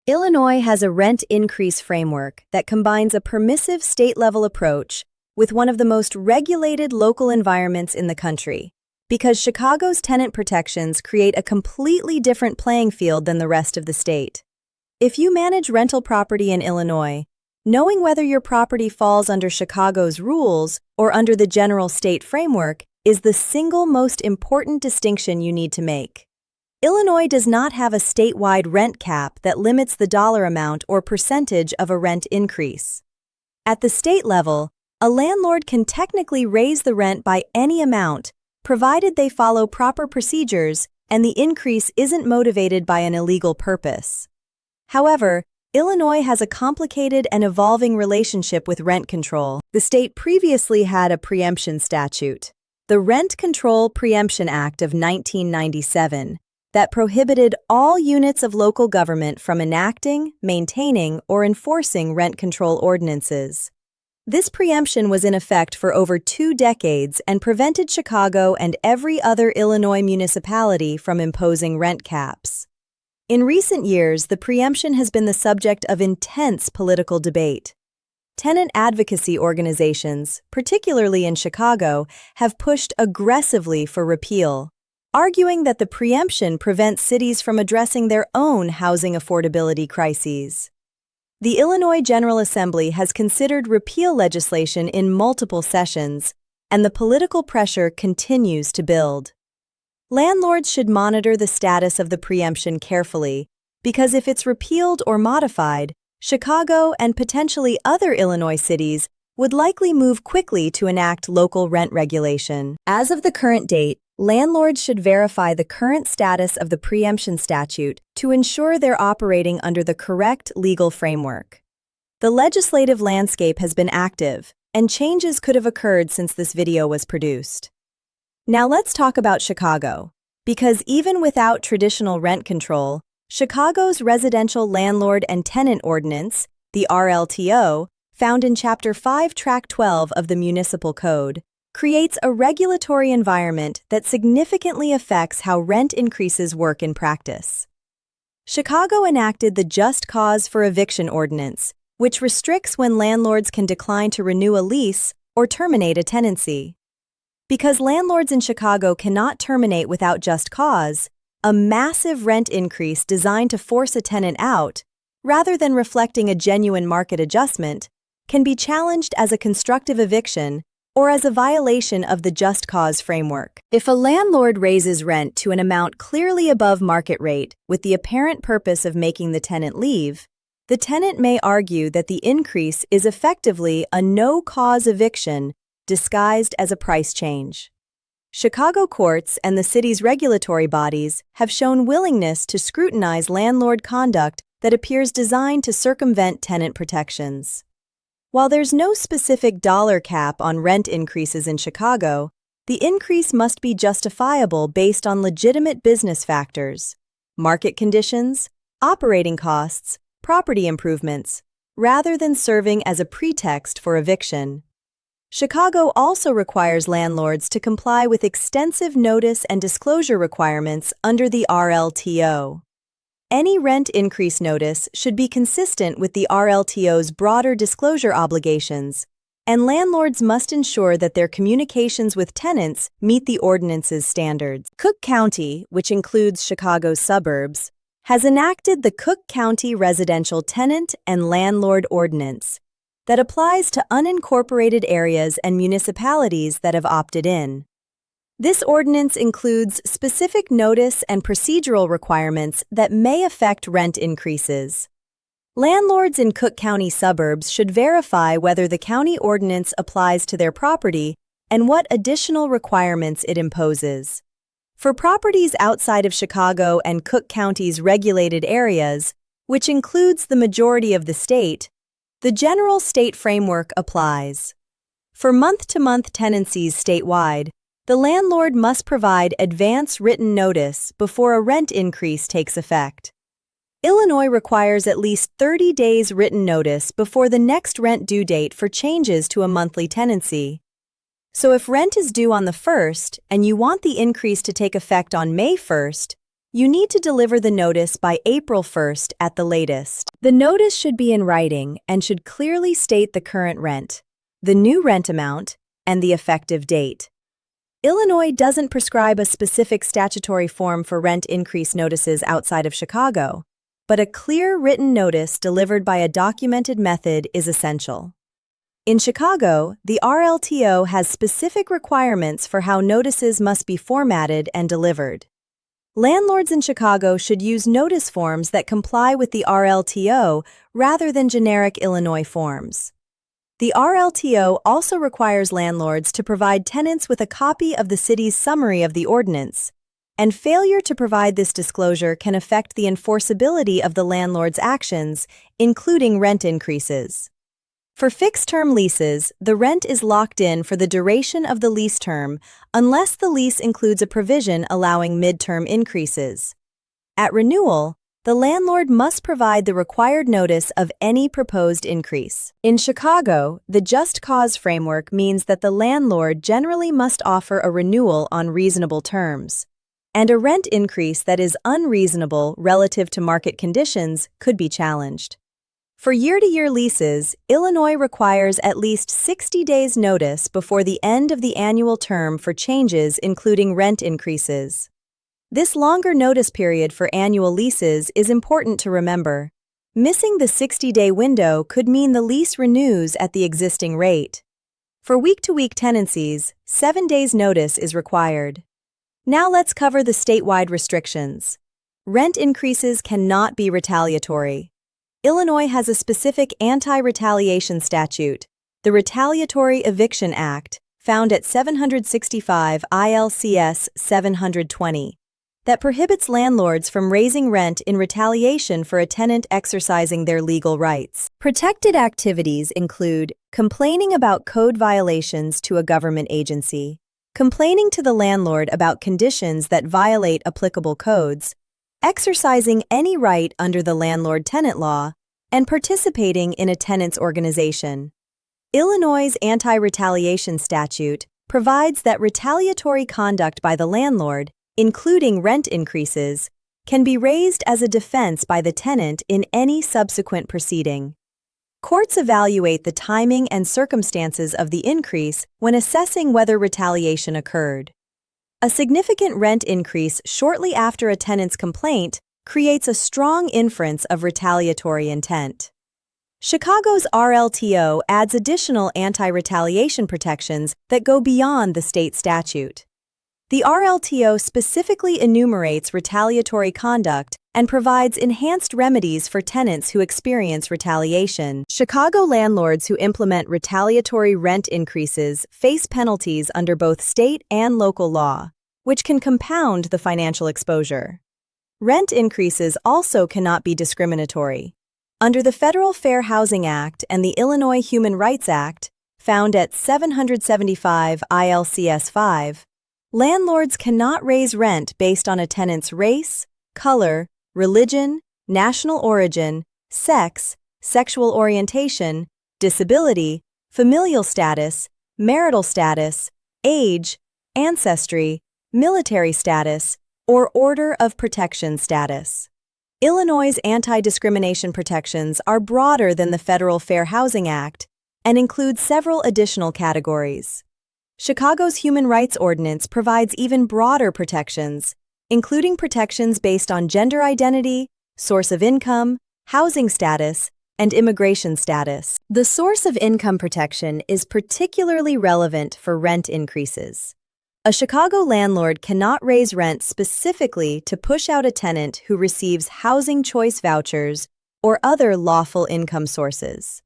Illinois has a rent increase framework that combines a permissive state-level approach with one of the most regulated local environments in the country, because Chicago's tenant protections create a completely different playing field than the rest of the state. If you manage rental property in Illinois, knowing whether your property falls under Chicago's rules or under the general state framework is the single most important distinction you need to make. Illinois does not have a statewide rent cap that limits the dollar amount or percentage of a rent increase. At the state level, a landlord can technically raise the rent by any amount, provided they follow proper procedures and the increase isn't motivated by an illegal purpose. However, Illinois has a complicated and evolving relationship with rent control. The state previously had a preemption statute, the Rent Control Preemption Act of 1997, that prohibited all units of local government from enacting, maintaining, or enforcing rent control ordinances. This preemption was in effect for over 2 decades and prevented Chicago and every other Illinois municipality from imposing rent caps. In recent years, the preemption has been the subject of intense political debate. Tenant advocacy organizations, particularly in Chicago, have pushed aggressively for repeal, arguing that the preemption prevents cities from addressing their own housing affordability crises. The Illinois General Assembly has considered repeal legislation in multiple sessions, and the political pressure continues to build. Landlords should monitor the status of the preemption carefully, because if it's repealed or modified, Chicago and potentially other Illinois cities would likely move quickly to enact local rent regulation. As of the current date, landlords should verify the current status of the preemption statute to ensure they're operating under the correct legal framework. The legislative landscape has been active, and changes could have occurred since this video was produced. Now let's talk about Chicago, because even without traditional rent control, Chicago's Residential Landlord and Tenant Ordinance, the RLTO, found in Chapter 5, Track 12 of the Municipal Code, creates a regulatory environment that significantly affects how rent increases work in practice. Chicago enacted the Just Cause for Eviction Ordinance, which restricts when landlords can decline to renew a lease or terminate a tenancy. Because landlords in Chicago cannot terminate without just cause, a massive rent increase designed to force a tenant out, rather than reflecting a genuine market adjustment, can be challenged as a constructive eviction or as a violation of the Just Cause framework. If a landlord raises rent to an amount clearly above market rate with the apparent purpose of making the tenant leave, the tenant may argue that the increase is effectively a no-cause eviction disguised as a price change. Chicago courts and the city's regulatory bodies have shown willingness to scrutinize landlord conduct that appears designed to circumvent tenant protections. While there's no specific dollar cap on rent increases in Chicago, the increase must be justifiable based on legitimate business factors, market conditions, operating costs, property improvements, rather than serving as a pretext for eviction. Chicago also requires landlords to comply with extensive notice and disclosure requirements under the RLTO. Any rent increase notice should be consistent with the RLTO's broader disclosure obligations, and landlords must ensure that their communications with tenants meet the ordinance's standards. Cook County, which includes Chicago's suburbs, has enacted the Cook County Residential Tenant and Landlord Ordinance that applies to unincorporated areas and municipalities that have opted in. This ordinance includes specific notice and procedural requirements that may affect rent increases. Landlords in Cook County suburbs should verify whether the county ordinance applies to their property and what additional requirements it imposes. For properties outside of Chicago and Cook County's regulated areas, which includes the majority of the state, the general state framework applies. For month-to-month tenancies statewide, the landlord must provide advance written notice before a rent increase takes effect. Illinois requires at least 30 days written notice before the next rent due date for changes to a monthly tenancy. So if rent is due on the 1st and you want the increase to take effect on May 1st, You need to deliver the notice by April 1st at the latest. The notice should be in writing and should clearly state the current rent, the new rent amount, and the effective date. Illinois doesn't prescribe a specific statutory form for rent increase notices outside of Chicago, but a clear written notice delivered by a documented method is essential. In Chicago, the RLTO has specific requirements for how notices must be formatted and delivered. Landlords in Chicago should use notice forms that comply with the RLTO rather than generic Illinois forms. The RLTO also requires landlords to provide tenants with a copy of the city's summary of the ordinance, and failure to provide this disclosure can affect the enforceability of the landlord's actions, including rent increases. For fixed-term leases, the rent is locked in for the duration of the lease term unless the lease includes a provision allowing mid-term increases. At renewal, the landlord must provide the required notice of any proposed increase. In Chicago, the just cause framework means that the landlord generally must offer a renewal on reasonable terms, and a rent increase that is unreasonable relative to market conditions could be challenged. For year-to-year leases, Illinois requires at least 60 days' notice before the end of the annual term for changes including rent increases. This longer notice period for annual leases is important to remember. Missing the 60-day window could mean the lease renews at the existing rate. For week-to-week tenancies, 7 days' notice is required. Now let's cover the statewide restrictions. Rent increases cannot be retaliatory. Illinois has a specific anti-retaliation statute, the Retaliatory Eviction Act, found at 765 ILCS 720, that prohibits landlords from raising rent in retaliation for a tenant exercising their legal rights. Protected activities include complaining about code violations to a government agency, complaining to the landlord about conditions that violate applicable codes, exercising any right under the landlord-tenant law, and participating in a tenants organization. Illinois' anti-retaliation statute provides that retaliatory conduct by the landlord, including rent increases, can be raised as a defense by the tenant in any subsequent proceeding. Courts evaluate the timing and circumstances of the increase when assessing whether retaliation occurred. A significant rent increase shortly after a tenant's complaint creates a strong inference of retaliatory intent. Chicago's RLTO adds additional anti-retaliation protections that go beyond the state statute. The RLTO specifically enumerates retaliatory conduct and provides enhanced remedies for tenants who experience retaliation. Chicago landlords who implement retaliatory rent increases face penalties under both state and local law, which can compound the financial exposure. Rent increases also cannot be discriminatory. Under the Federal Fair Housing Act and the Illinois Human Rights Act, found at 775 ILCS 5, landlords cannot raise rent based on a tenant's race, color, religion, national origin, sex, sexual orientation, disability, familial status, marital status, age, ancestry, military status, or order of protection status. Illinois' anti-discrimination protections are broader than the Federal Fair Housing Act and include several additional categories. Chicago's Human Rights Ordinance provides even broader protections, including protections based on gender identity, source of income, housing status, and immigration status. The source of income protection is particularly relevant for rent increases. A Chicago landlord cannot raise rent specifically to push out a tenant who receives housing choice vouchers or other lawful income sources.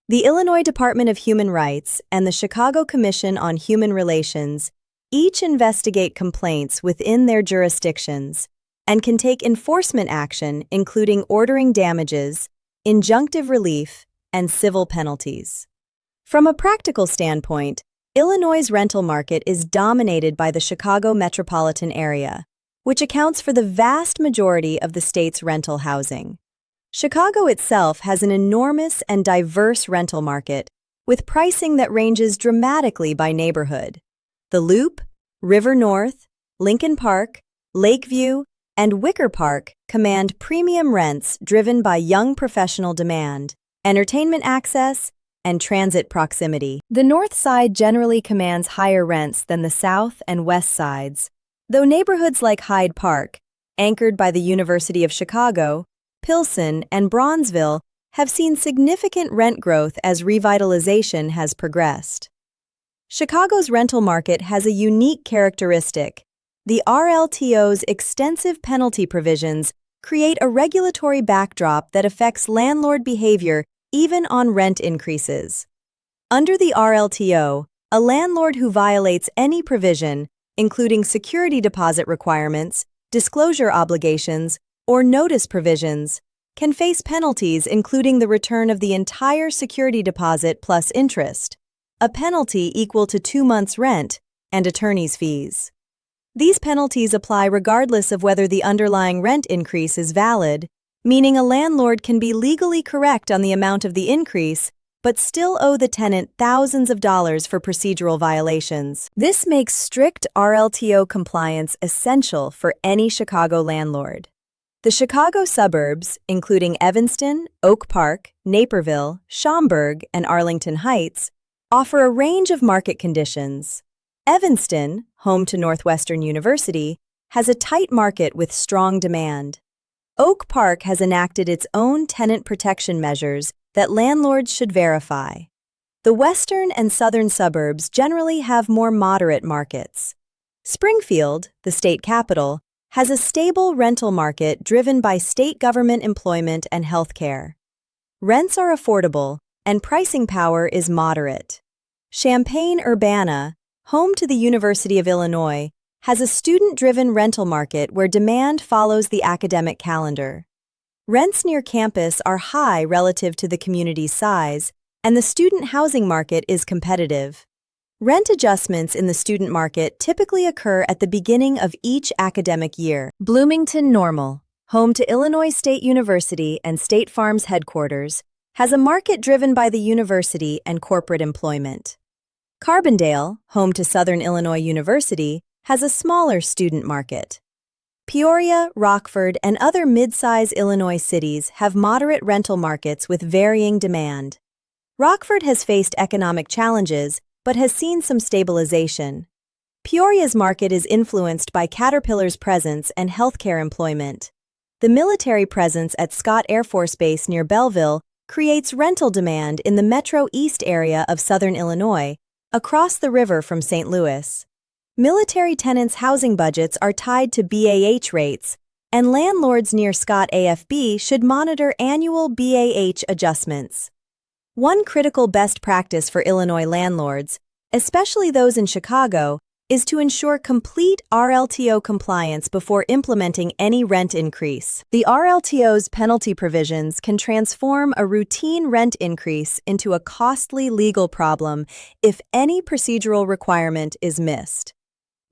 The Illinois Department of Human Rights and the Chicago Commission on Human Relations each investigate complaints within their jurisdictions and can take enforcement action, including ordering damages, injunctive relief, and civil penalties. From a practical standpoint, Illinois' rental market is dominated by the Chicago metropolitan area, which accounts for the vast majority of the state's rental housing. Chicago itself has an enormous and diverse rental market, with pricing that ranges dramatically by neighborhood. The Loop, River North, Lincoln Park, Lakeview, and Wicker Park command premium rents driven by young professional demand, entertainment access, and transit proximity. The north side generally commands higher rents than the south and west sides, though neighborhoods like Hyde Park, anchored by the University of Chicago, Pilsen, and Bronzeville, have seen significant rent growth as revitalization has progressed. Chicago's rental market has a unique characteristic. The RLTO's extensive penalty provisions create a regulatory backdrop that affects landlord behavior even on rent increases. Under the RLTO, a landlord who violates any provision, including security deposit requirements, disclosure obligations, or notice provisions, can face penalties including the return of the entire security deposit plus interest, a penalty equal to 2 months' rent, and attorney's fees. These penalties apply regardless of whether the underlying rent increase is valid, meaning a landlord can be legally correct on the amount of the increase, but still owe the tenant thousands of dollars for procedural violations. This makes strict RLTO compliance essential for any Chicago landlord. The Chicago suburbs, including Evanston, Oak Park, Naperville, Schaumburg, and Arlington Heights, offer a range of market conditions. Evanston, home to Northwestern University, has a tight market with strong demand. Oak Park has enacted its own tenant protection measures that landlords should verify. The western and southern suburbs generally have more moderate markets. Springfield, the state capital, has a stable rental market driven by state government employment and healthcare. Rents are affordable, and pricing power is moderate. Champaign-Urbana, home to the University of Illinois, has a student-driven rental market where demand follows the academic calendar. Rents near campus are high relative to the community's size, and the student housing market is competitive. Rent adjustments in the student market typically occur at the beginning of each academic year. Bloomington Normal, home to Illinois State University and State Farm's headquarters, has a market driven by the university and corporate employment. Carbondale, home to Southern Illinois University, has a smaller student market. Peoria, Rockford, and other mid-size Illinois cities have moderate rental markets with varying demand. Rockford has faced economic challenges but has seen some stabilization. Peoria's market is influenced by Caterpillar's presence and healthcare employment. The military presence at Scott Air Force Base near Belleville creates rental demand in the Metro East area of Southern Illinois, across the river from St. Louis. Military tenants' housing budgets are tied to BAH rates, and landlords near Scott AFB should monitor annual BAH adjustments. One critical best practice for Illinois landlords, especially those in Chicago, is to ensure complete RLTO compliance before implementing any rent increase. The RLTO's penalty provisions can transform a routine rent increase into a costly legal problem if any procedural requirement is missed.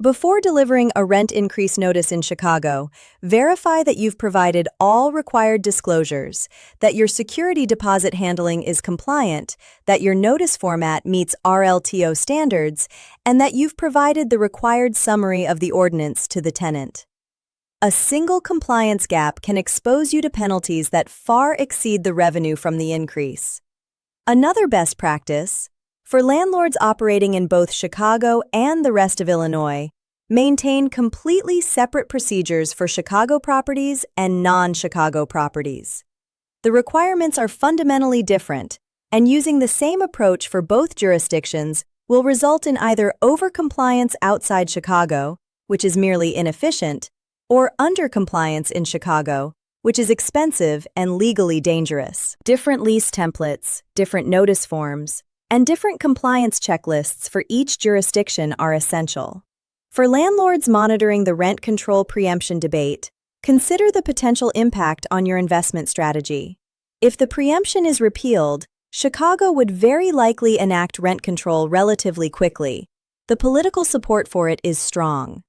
Before delivering a rent increase notice in Chicago, verify that you've provided all required disclosures, that your security deposit handling is compliant, that your notice format meets RLTO standards, and that you've provided the required summary of the ordinance to the tenant. A single compliance gap can expose you to penalties that far exceed the revenue from the increase. Another best practice, for landlords operating in both Chicago and the rest of Illinois, maintain completely separate procedures for Chicago properties and non-Chicago properties. The requirements are fundamentally different, and using the same approach for both jurisdictions will result in either overcompliance outside Chicago, which is merely inefficient, or undercompliance in Chicago, which is expensive and legally dangerous. Different lease templates, different notice forms, and different compliance checklists for each jurisdiction are essential. For landlords monitoring the rent control preemption debate, consider the potential impact on your investment strategy. If the preemption is repealed, Chicago would very likely enact rent control relatively quickly. The political support for it is strong.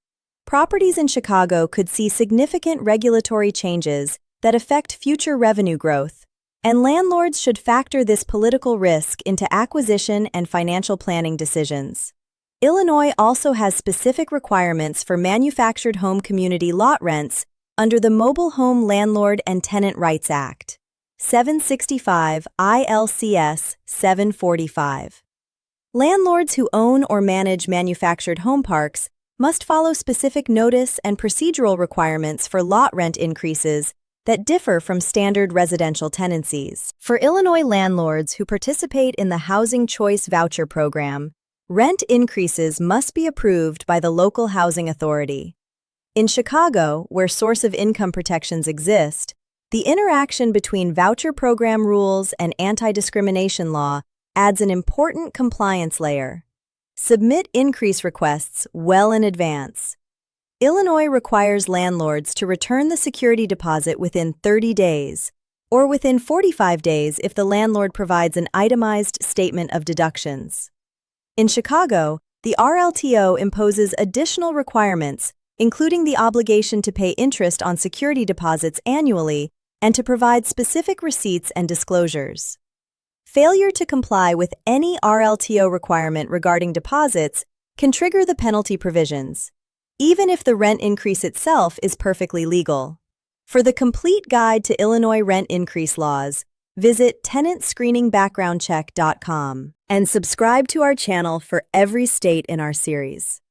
Properties in Chicago could see significant regulatory changes that affect future revenue growth, and landlords should factor this political risk into acquisition and financial planning decisions. Illinois also has specific requirements for manufactured home community lot rents under the Mobile Home Landlord and Tenant Rights Act, 765 ILCS 745. Landlords who own or manage manufactured home parks must follow specific notice and procedural requirements for lot rent increases that differ from standard residential tenancies. For Illinois landlords who participate in the Housing Choice Voucher Program, rent increases must be approved by the local housing authority. In Chicago, where source of income protections exist, the interaction between voucher program rules and anti-discrimination law adds an important compliance layer. Submit increase requests well in advance. Illinois requires landlords to return the security deposit within 30 days, or within 45 days if the landlord provides an itemized statement of deductions. In Chicago, the RLTO imposes additional requirements, including the obligation to pay interest on security deposits annually and to provide specific receipts and disclosures. Failure to comply with any RLTO requirement regarding deposits can trigger the penalty provisions, even if the rent increase itself is perfectly legal. For the complete guide to Illinois rent increase laws, visit tenantscreeningbackgroundcheck.com and subscribe to our channel for every state in our series.